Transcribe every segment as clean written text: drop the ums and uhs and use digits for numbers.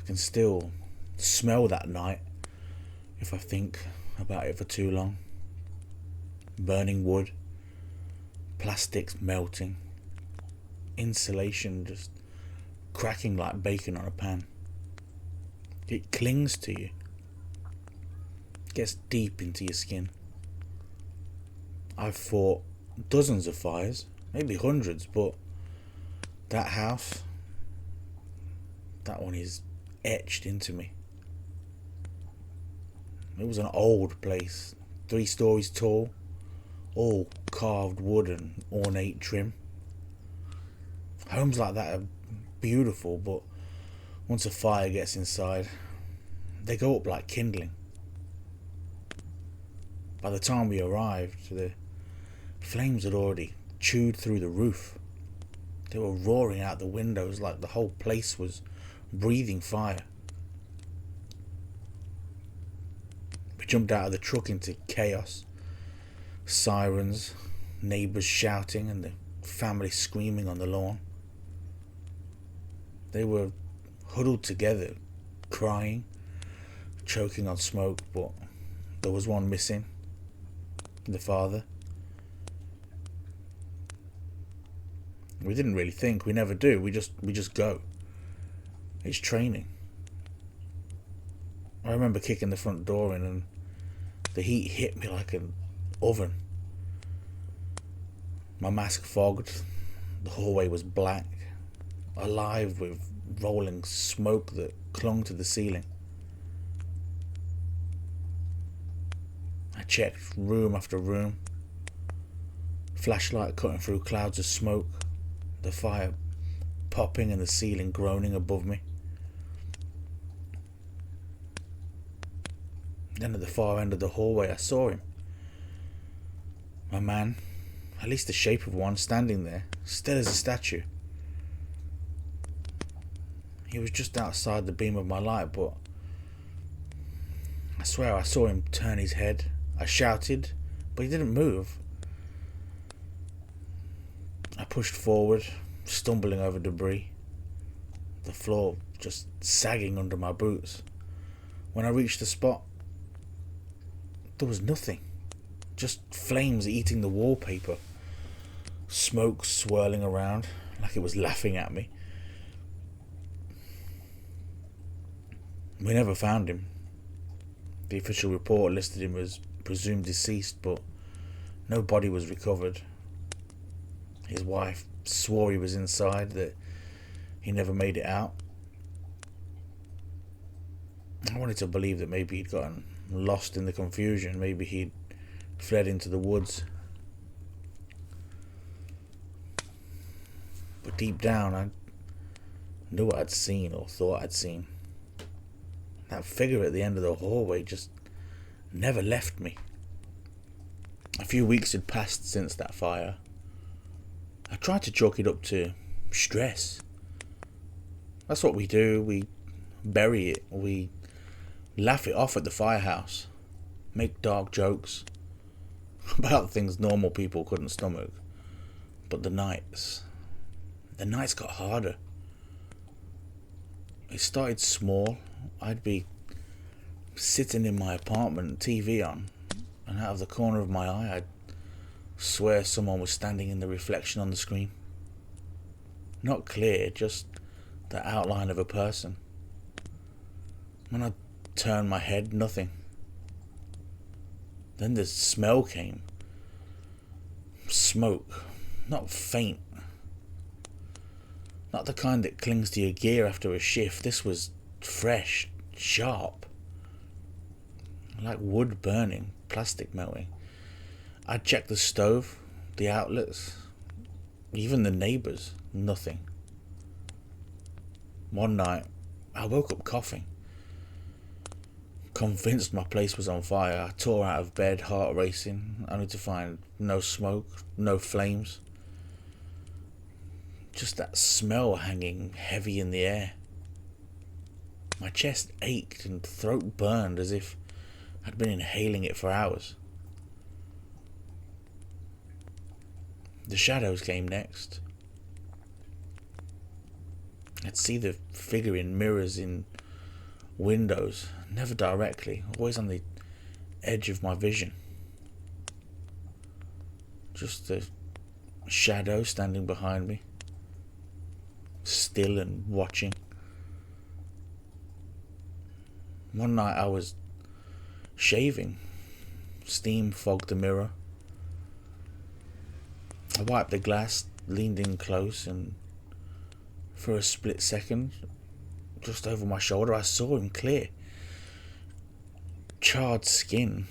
can still smell that night if I think about it for too long. Burning wood, plastics melting, insulation just cracking like bacon on a pan. It clings to you, gets deep into your skin. I've fought dozens of fires, maybe hundreds, but that house, that one is etched into me. It was an old place, 3 stories tall, all carved wood and ornate trim. Homes like that are beautiful, but once a fire gets inside, they go up like kindling. By the time we arrived, the flames had already chewed through the roof. They were roaring out the windows like the whole place was breathing fire. We jumped out of the truck into chaos. Sirens, neighbours shouting, and the family screaming on the lawn. They were huddled together, crying, choking on smoke, but there was one missing. The father. We didn't really think, we never do, we just go. It's training. I remember kicking the front door in and the heat hit me like an oven. My mask fogged, the hallway was black, alive with rolling smoke that clung to the ceiling. I checked room after room, flashlight cutting through clouds of smoke, the fire popping and the ceiling groaning above me. Then at the far end of the hallway I saw him. My man, at least the shape of one, standing there, still as a statue. He was just outside the beam of my light, but I swear I saw him turn his head. I shouted, but he didn't move. I pushed forward, stumbling over debris, the floor just sagging under my boots. When I reached the spot, there was nothing. Just flames eating the wallpaper. Smoke swirling around like it was laughing at me. We never found him. The official report listed him as presumed deceased, but no body was recovered. His wife swore he was inside, that he never made it out. I wanted to believe that maybe he'd gotten lost in the confusion. Maybe he'd fled into the woods. But deep down, I knew what I'd seen, or thought I'd seen. That figure at the end of the hallway just never left me. A few weeks had passed since that fire. I tried to chalk it up to stress. That's what we do. We bury it. We laugh it off at the firehouse. Make dark jokes about things normal people couldn't stomach. But the nights got harder. It started small. I'd be sitting in my apartment, TV on, and out of the corner of my eye I'd swear someone was standing in the reflection on the screen. Not clear, just the outline of a person. When I turned my head, nothing. Then the smell came. Smoke. Not faint. Not the kind that clings to your gear after a shift. This was fresh, sharp. Like wood burning, plastic melting. I checked the stove, the outlets, even the neighbours. Nothing. One night, I woke up coughing. Convinced my place was on fire, I tore out of bed, heart racing, only to find no smoke, no flames. Just that smell hanging heavy in the air. My chest ached and throat burned as if I'd been inhaling it for hours. The shadows came next. I'd see the figure in mirrors in windows, never directly, always on the edge of my vision. Just a shadow standing behind me, still and watching. One night I was shaving. Steam fogged the mirror. I wiped the glass, leaned in close, and for a split second, just over my shoulder, I saw him clear. Charred skin.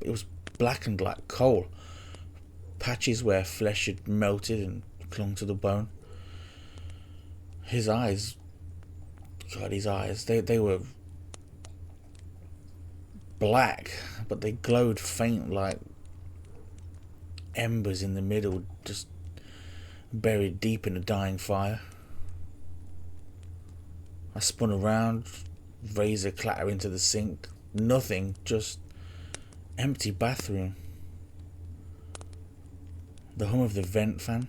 It was blackened like coal. Patches where flesh had melted and clung to the bone. His eyes, God, his eyes, they were black, but they glowed faint like embers in the middle, just buried deep in a dying fire. I spun around, razor clatter into the sink. Nothing, just empty bathroom. The hum of the vent fan,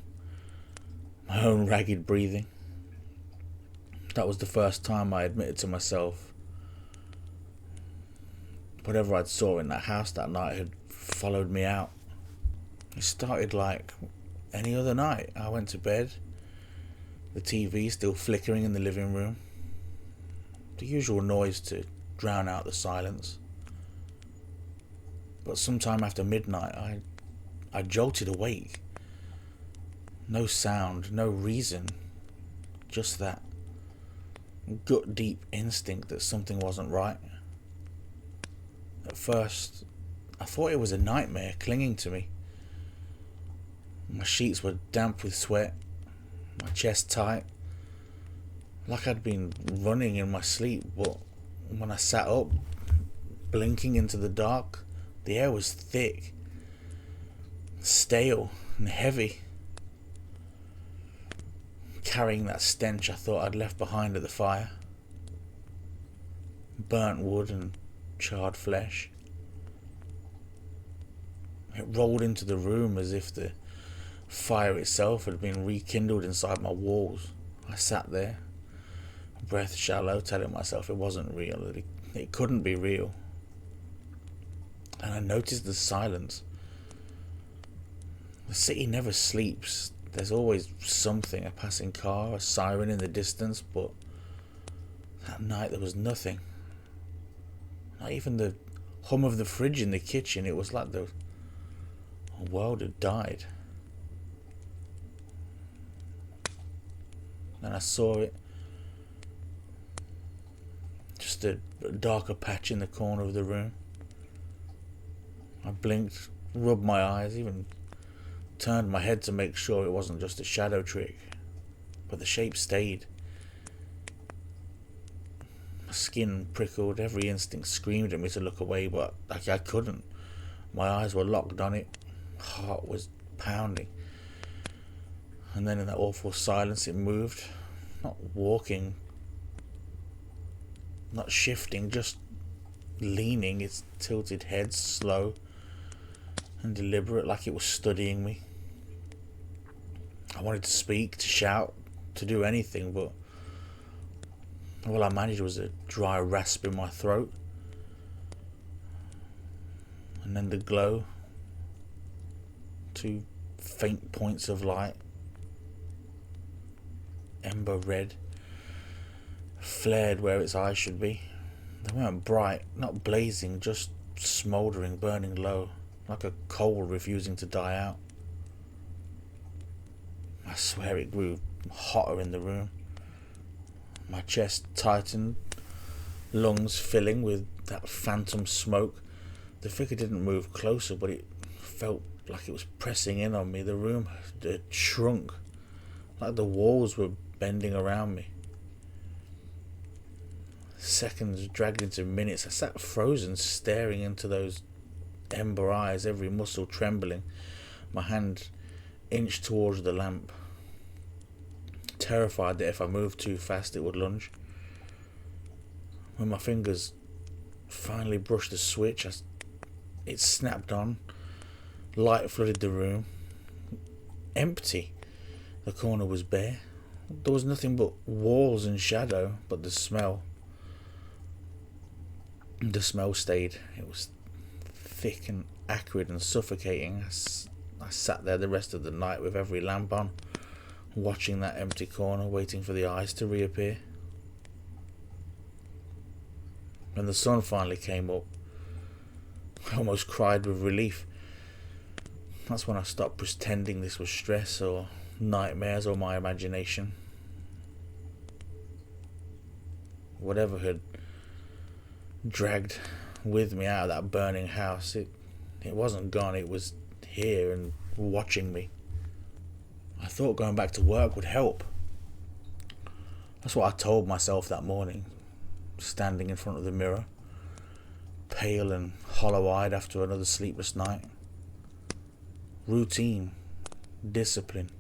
my own ragged breathing. That was the first time I admitted to myself whatever I'd saw in that house that night had followed me out. It started like any other night. I went to bed, the TV still flickering in the living room, the usual noise to drown out the silence. But sometime after midnight, I jolted awake. No sound, no reason, just that gut deep instinct that something wasn't right. At first, I thought it was a nightmare clinging to me. My sheets were damp with sweat, my chest tight, like I'd been running in my sleep. But when I sat up, blinking into the dark, the air was thick, stale and heavy, carrying that stench I thought I'd left behind at the fire. Burnt wood and charred flesh. It rolled into the room as if the fire itself had been rekindled inside my walls. I sat there, breath shallow, telling myself it wasn't real, that it couldn't be real. And I noticed the silence. The city never sleeps. There's always something, a passing car, a siren in the distance, but that night there was nothing. Not even the hum of the fridge in the kitchen. It was like the world had died. And I saw it. Just a darker patch in the corner of the room. I blinked, rubbed my eyes, even turned my head to make sure it wasn't just a shadow trick. But the shape stayed. My skin prickled, every instinct screamed at me to look away, but I couldn't. My eyes were locked on it. Heart was pounding. And then in that awful silence it moved. Not walking, not shifting, just leaning, its tilted head slow and deliberate, like it was studying me. I wanted to speak, to shout, to do anything, but all I managed was a dry rasp in my throat. And then the glow, 2 faint points of light, ember red, flared where its eyes should be. They weren't bright, not blazing, just smouldering, burning low, like a coal refusing to die out. I swear it grew hotter in the room. My chest tightened, lungs filling with that phantom smoke. The figure didn't move closer, but it felt like it was pressing in on me. The room had shrunk, like the walls were bending around me. Seconds dragged into minutes. I sat frozen, staring into those ember eyes, every muscle trembling. My hand inched towards the lamp, terrified that if I moved too fast it would lunge. When my fingers finally brushed the switch, it snapped on. Light flooded the room. Empty. The corner was bare. There was nothing but walls and shadow, but the smell. The smell stayed. It was thick and acrid and suffocating. I sat there the rest of the night with every lamp on, watching that empty corner, waiting for the eyes to reappear. When the sun finally came up, I almost cried with relief. That's when I stopped pretending this was stress or nightmares or my imagination. Whatever had dragged with me out of that burning house, it wasn't gone. It was here and watching me. I thought going back to work would help. That's what I told myself that morning, standing in front of the mirror, pale and hollow-eyed after another sleepless night. Routine, discipline.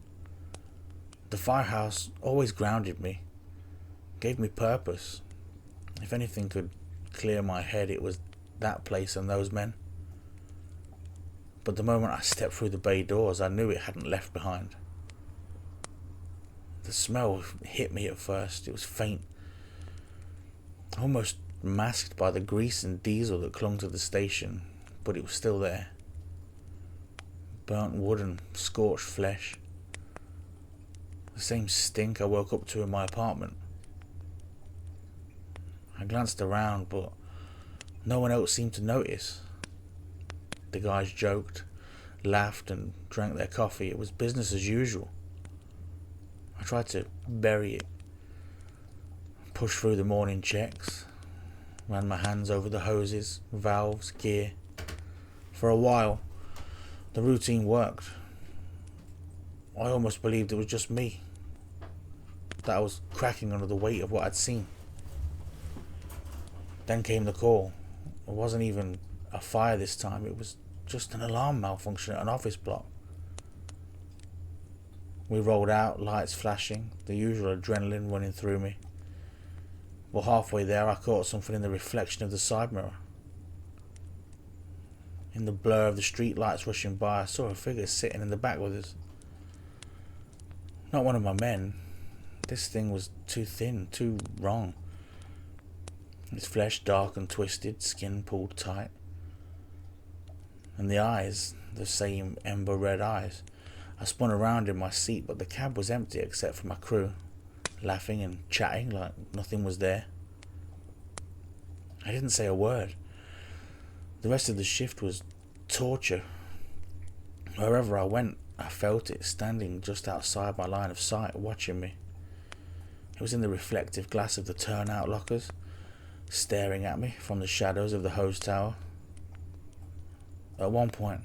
The firehouse always grounded me, gave me purpose. If anything could clear my head, it was that place and those men. But the moment I stepped through the bay doors, I knew it hadn't left behind. The smell hit me at first. It was faint, almost masked by the grease and diesel that clung to the station, but it was still there. Burnt wood and scorched flesh. The same stink I woke up to in my apartment. I glanced around, but no one else seemed to notice. The guys joked, laughed, and drank their coffee. It was business as usual. I tried to bury it, pushed through the morning checks, ran my hands over the hoses, valves, gear. For a while, the routine worked. I almost believed it was just me, that I was cracking under the weight of what I'd seen. Then came the call. It wasn't even a fire this time. It was just an alarm malfunction at an office block. We rolled out, lights flashing, the usual adrenaline running through me. Well, halfway there, I caught something in the reflection of the side mirror. In the blur of the street lights rushing by, I saw a figure sitting in the back with us. Not one of my men. This thing was too thin, too wrong. Its flesh dark and twisted, skin pulled tight. And the eyes, the same ember red eyes. I spun around in my seat, but the cab was empty except for my crew, laughing and chatting like nothing was there. I didn't say a word. The rest of the shift was torture. Wherever I went, I felt it, standing just outside my line of sight, watching me. It was in the reflective glass of the turnout lockers, staring at me from the shadows of the hose tower. At one point,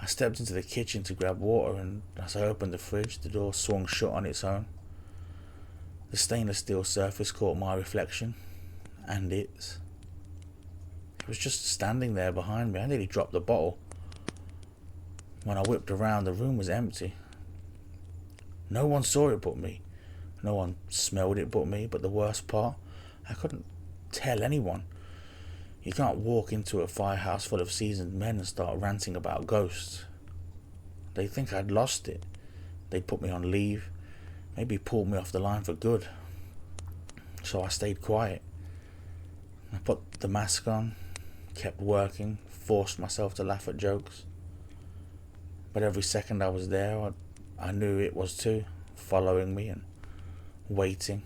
I stepped into the kitchen to grab water, and as I opened the fridge, the door swung shut on its own. The stainless steel surface caught my reflection, and its. It was just standing there behind me. I nearly dropped the bottle. When I whipped around, the room was empty. No one saw it but me. No one smelled it but me. But the worst part, I couldn't tell anyone. You can't walk into a firehouse full of seasoned men and start ranting about ghosts. They'd think I'd lost it. They'd put me on leave, maybe pulled me off the line for good. So I stayed quiet. I put the mask on, kept working, forced myself to laugh at jokes. But every second I was there, I knew it was too, following me and waiting.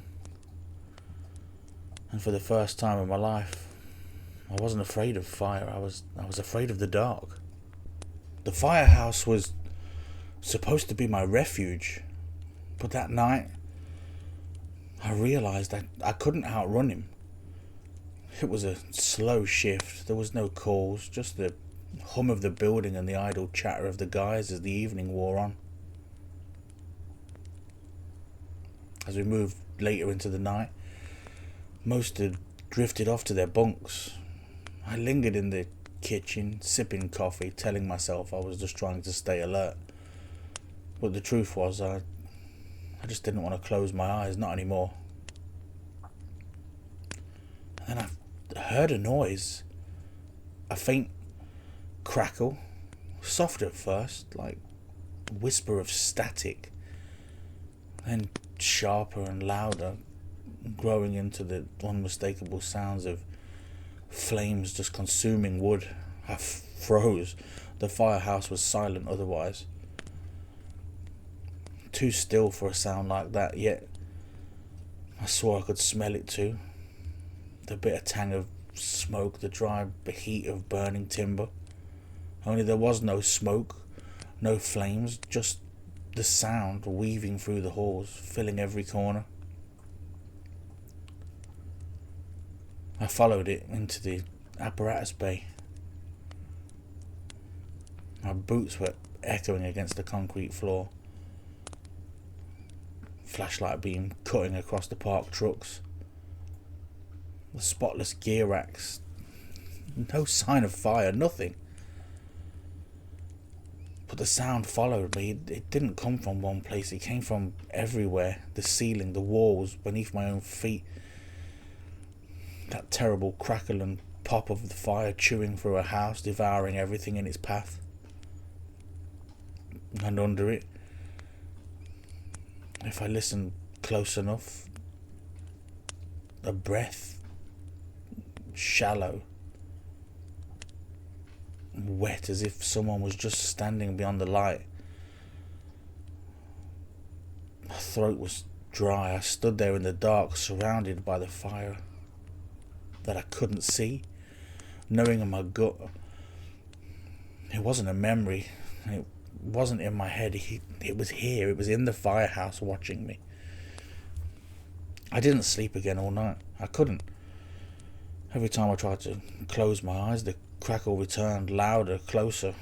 And for the first time in my life, I wasn't afraid of fire. I was afraid of the dark. The firehouse was supposed to be my refuge, but that night I realized I couldn't outrun him. It was a slow shift. There was no calls, just the hum of the building and the idle chatter of the guys as the evening wore on. As we moved later into the night, most had drifted off to their bunks. I lingered in the kitchen, sipping coffee, telling myself I was just trying to stay alert. But the truth was, I just didn't want to close my eyes, not anymore. And then I heard a noise, a faint crackle, soft at first, like a whisper of static, then sharper and louder, growing into the unmistakable sounds of flames just consuming wood. I froze. The firehouse was silent otherwise. Too still for a sound like that, yet I swore I could smell it too. The bitter tang of smoke, the dry heat of burning timber. Only there was no smoke, no flames, just the sound weaving through the halls, filling every corner. I followed it into the apparatus bay. My boots were echoing against the concrete floor. Flashlight beam cutting across the parked trucks. The spotless gear racks. No sign of fire, nothing. But the sound followed me. It didn't come from one place. It came from everywhere. The ceiling, the walls, beneath my own feet. That terrible crackle and pop of the fire chewing through a house, devouring everything in its path. And under it, if I listened close enough, a breath, shallow, wet, as if someone was just standing beyond the light. My throat was dry. I stood there in the dark, surrounded by the fire that I couldn't see, knowing in my gut it wasn't a memory. It wasn't in my head. It was here. It was in the firehouse watching me. I didn't sleep again all night. I couldn't. Every time I tried to close my eyes, the crackle returned, louder, closer.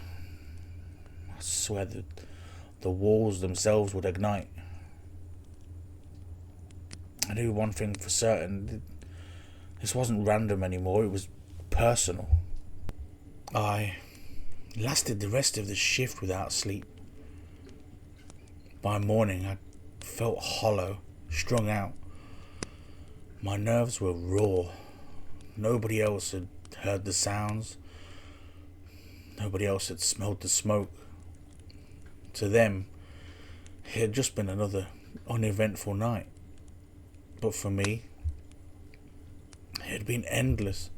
I swear that the walls themselves would ignite. I knew one thing for certain. This wasn't random anymore. It was personal. I lasted the rest of the shift without sleep. By morning, I felt hollow, strung out. My nerves were raw. Nobody else had heard the sounds. Nobody else had smelled the smoke. To them, it had just been another uneventful night. But for me, it had been endless.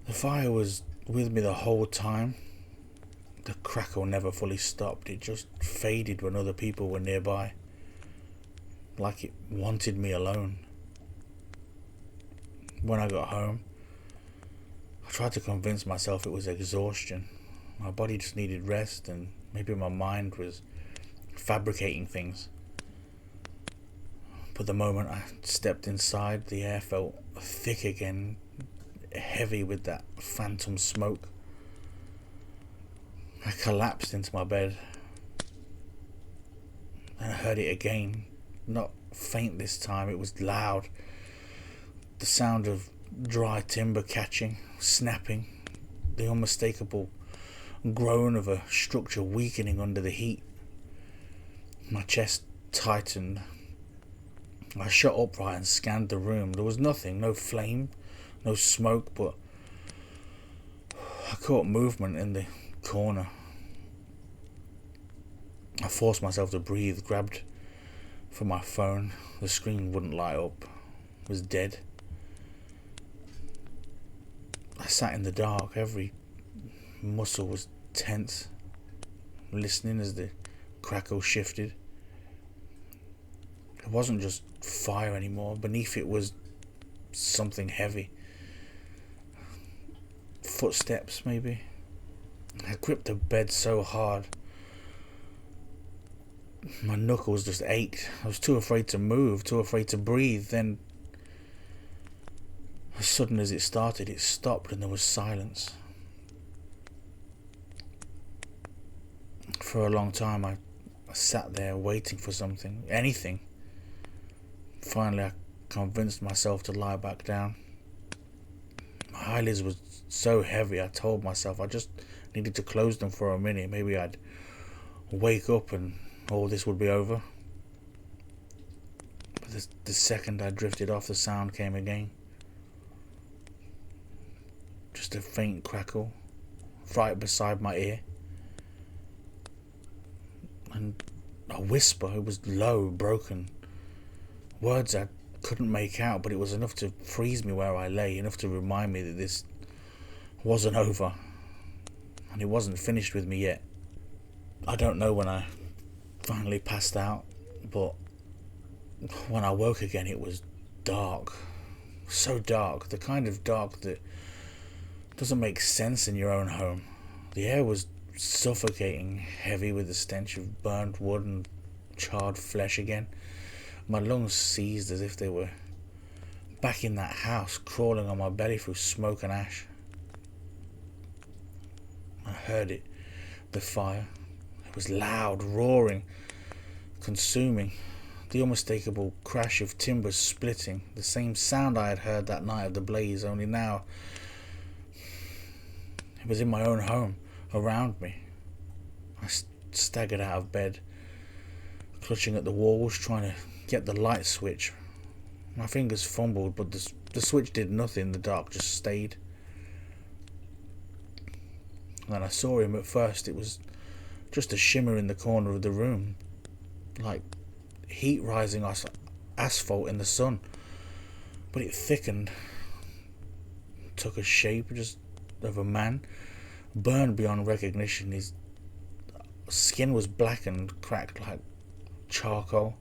The fire was with me the whole time. The crackle never fully stopped. It just faded when other people were nearby, like it wanted me alone. When I got home, I tried to convince myself it was exhaustion. My body just needed rest, and maybe my mind was fabricating things. But the moment I stepped inside, the air felt thick again, heavy with that phantom smoke. I collapsed into my bed. And I heard it again. Not faint this time, it was loud. The sound of dry timber catching, snapping. The unmistakable groan of a structure weakening under the heat. My chest tightened. I shot upright and scanned the room. There was nothing, no flame, no smoke, but I caught movement in the corner. I forced myself to breathe, grabbed for my phone. The screen wouldn't light up. It was dead. I sat in the dark. Every muscle was tense, listening as the crackle shifted. It wasn't just fire anymore. Beneath it was something heavy. Footsteps, maybe. I gripped the bed so hard. My knuckles just ached. I was too afraid to move, too afraid to breathe. Then, as sudden as it started, it stopped and there was silence. For a long time, I sat there waiting for something, anything. Finally, I convinced myself to lie back down. My eyelids were so heavy, I told myself I just needed to close them for a minute. Maybe I'd wake up and all this would be over. But the second I drifted off, the sound came again. Just a faint crackle, right beside my ear. And a whisper. It was low, broken. Words I couldn't make out, but it was enough to freeze me where I lay, enough to remind me that this wasn't over, and it wasn't finished with me yet. I don't know when I finally passed out, but when I woke again it was dark. So dark, the kind of dark that doesn't make sense in your own home. The air was suffocating, heavy with the stench of burnt wood and charred flesh again. My lungs seized as if they were back in that house, crawling on my belly through smoke and ash. I heard it, the fire. It was loud, roaring, consuming. The unmistakable crash of timbers splitting, the same sound I had heard that night of the blaze, only now it was in my own home, around me. I staggered out of bed, clutching at the walls, trying to get the light switch. My fingers fumbled, but the switch did nothing. The dark just stayed. And then I saw him. At first it was just a shimmer in the corner of the room, like heat rising off asphalt in the sun. But it thickened, took a shape just of a man, burned beyond recognition. His skin was black and cracked like charcoal.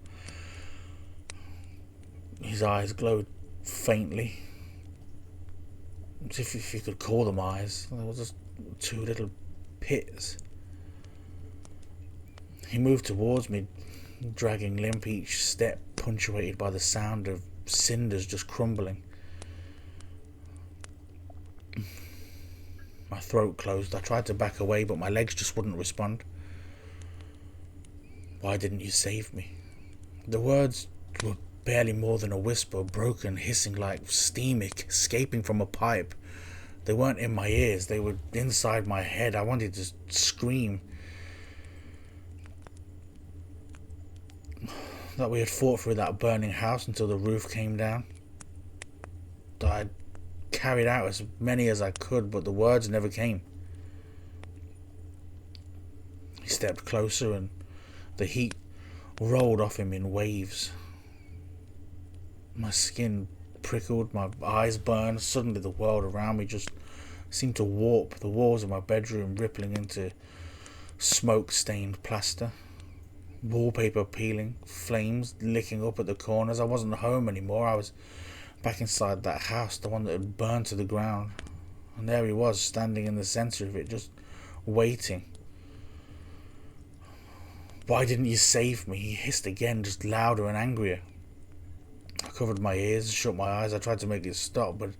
His eyes glowed faintly, as if you could call them eyes. There was just two little pits. He moved towards me, dragging limp, each step punctuated by the sound of cinders just crumbling. My throat closed. I tried to back away, but my legs just wouldn't respond. Why didn't you save me? The words were barely more than a whisper, broken, hissing like steam escaping from a pipe. They weren't in my ears, they were inside my head. I wanted to scream. That we had fought through that burning house until the roof came down. That I'd carried out as many as I could, but the words never came. He stepped closer and the heat rolled off him in waves. My skin prickled, my eyes burned. Suddenly the world around me just seemed to warp, the walls of my bedroom rippling into smoke-stained plaster, wallpaper peeling, flames licking up at the corners. I wasn't home anymore. I was back inside that house, the one that had burned to the ground. And there he was, standing in the centre of it, just waiting. Why didn't you save me? He hissed again, just louder and angrier. I covered my ears, shut my eyes. I tried to make it stop, but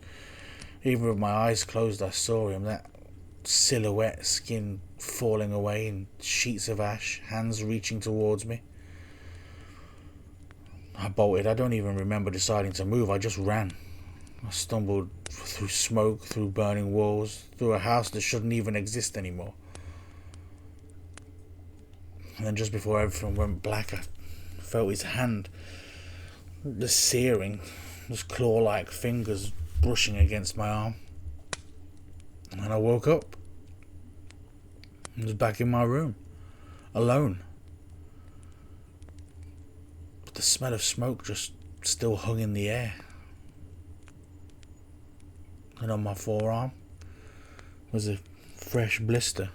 even with my eyes closed I saw him, that silhouette, skin falling away in sheets of ash, hands reaching towards me. I bolted. I don't even remember deciding to move. I just ran. I stumbled through smoke, through burning walls, through a house that shouldn't even exist anymore. And then just before everything went black, I felt his hand, the searing, those claw-like fingers brushing against my arm. And then I woke up. I was back in my room, alone. But the smell of smoke just still hung in the air. And on my forearm was a fresh blister.